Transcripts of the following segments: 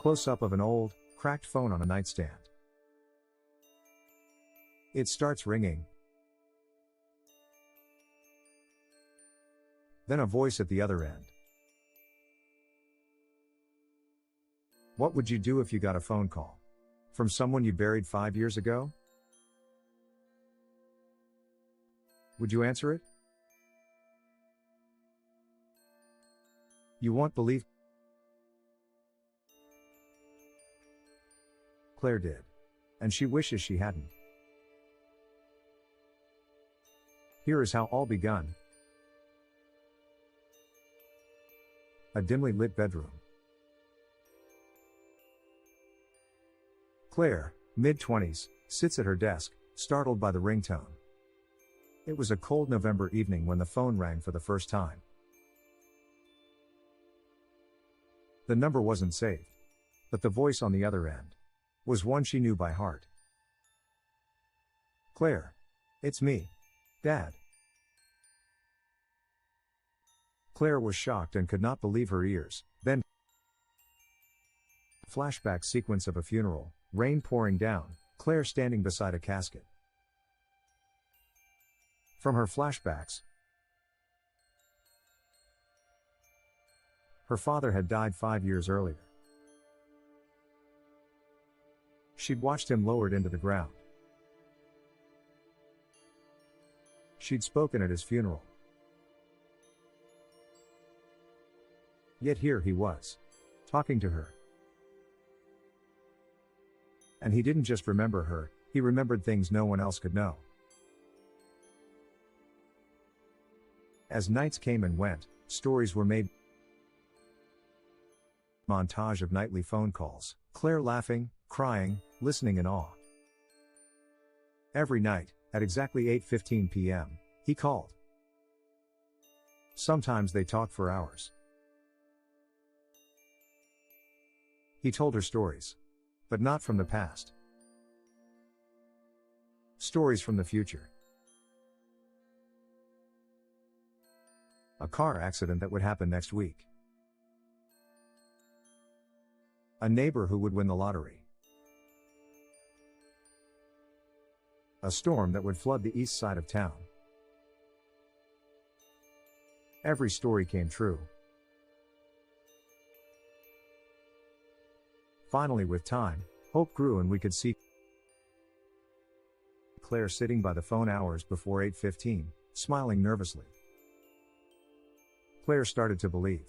Close-up of an old, cracked phone on a nightstand. It starts ringing. Then a voice at the other end. What would you do if you got a phone call from someone you buried 5 years ago? Would you answer it? You won't believe. Claire did. And she wishes she hadn't. Here is how all begun. A dimly lit bedroom. Claire, mid-20s, sits at her desk, startled by the ringtone. It was a cold November evening when the phone rang for the first time. The number wasn't saved, but the voice on the other end was one she knew by heart. Claire. It's me. Dad. Claire was shocked and could not believe her ears. Then, flashback sequence of a funeral, rain pouring down, Claire standing beside a casket. From her flashbacks, her father had died 5 years earlier. She'd watched him lowered into the ground. She'd spoken at his funeral. Yet here he was, talking to her. And he didn't just remember her, he remembered things no one else could know. As nights came and went, stories were made. Montage of nightly phone calls, Claire laughing, crying, listening in awe. Every night, at exactly 8:15 p.m., he called. Sometimes they talked for hours. He told her stories. But not from the past. Stories from the future. A car accident that would happen next week. A neighbor who would win the lottery. A storm that would flood the east side of town. Every story came true. Finally, with time, hope grew and we could see Claire sitting by the phone hours before 8:15, smiling nervously. Claire started to believe.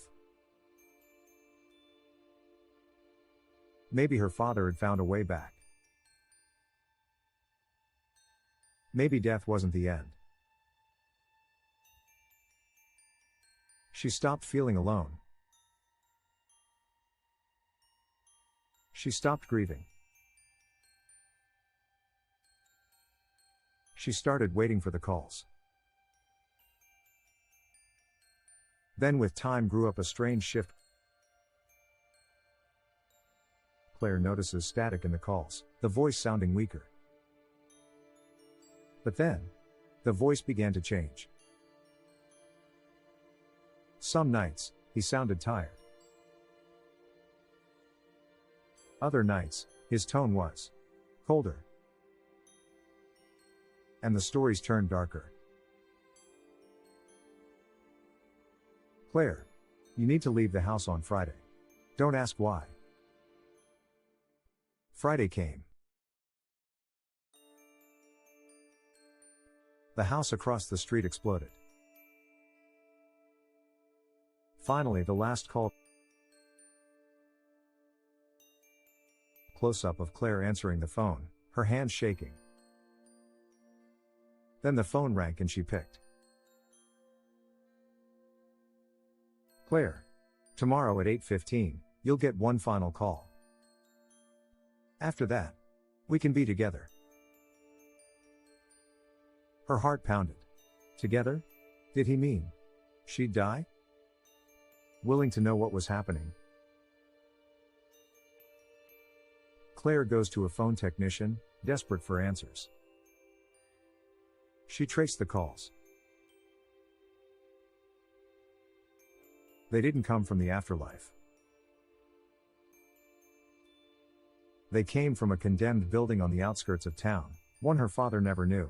Maybe her father had found a way back. Maybe death wasn't the end. She stopped feeling alone. She stopped grieving. She started waiting for the calls. Then with time grew up a strange shift. Claire notices static in the calls, the voice sounding weaker. But then, the voice began to change. Some nights, he sounded tired. Other nights, his tone was colder. And the stories turned darker. Claire, you need to leave the house on Friday. Don't ask why. Friday came. The house across the street exploded. Finally, the last call. Close-up of Claire answering the phone, her hands shaking. Then the phone rang and she picked. Claire. Tomorrow at 8:15, you'll get one final call. After that, we can be together. Her heart pounded. Together? Did he mean she'd die? Willing to know what was happening. Claire goes to a phone technician, desperate for answers. She traced the calls. They didn't come from the afterlife. They came from a condemned building on the outskirts of town, one her father never knew.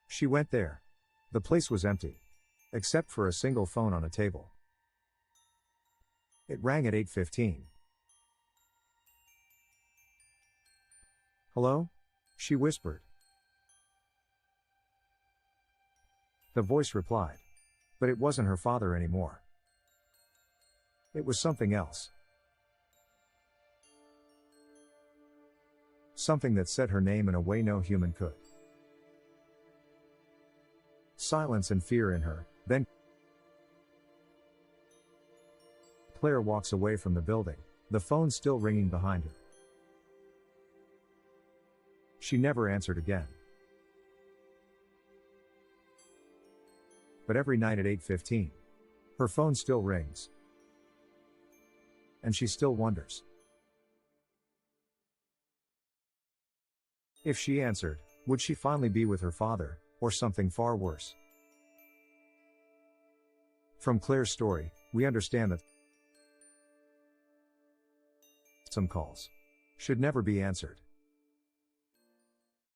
She went there. The place was empty. Except for a single phone on a table. It rang at 8:15. "Hello?" she whispered. The voice replied. But it wasn't her father anymore. It was something else. Something that said her name in a way no human could. Silence and fear in her, then Claire walks away from the building, the phone still ringing behind her. She never answered again. But every night at 8:15, her phone still rings. And she still wonders. If she answered, would she finally be with her father, or something far worse? From Claire's story, we understand that some calls should never be answered.